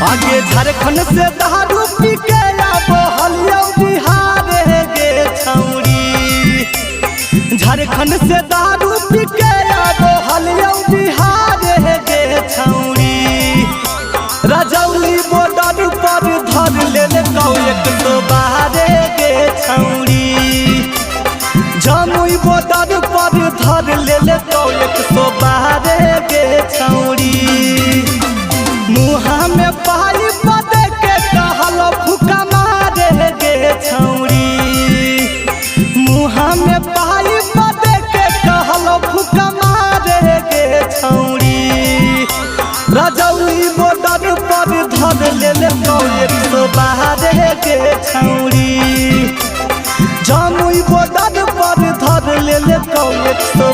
आगे झारखंड से दारू पी के बहलिया बिहार गे छौरी। झारखंड से दारू पी के बहलिया बिहार गे छौरी। रजौली बॉर्डर पर धर ले एक तो बाहर गे छौरी। जमुई बॉर्डर पर धर ले एक तो बाहर गे छौरी। मुहा में पाई पदे के कहल फुका मारे गे छौरी। मुहा में पाई पदे के कहल फुका मारे गे छौरी। रजौली बॉर्डर पर धर ले एक तो बाहर गे छौरी। जमुई बॉर्डर पर धर ले एक तो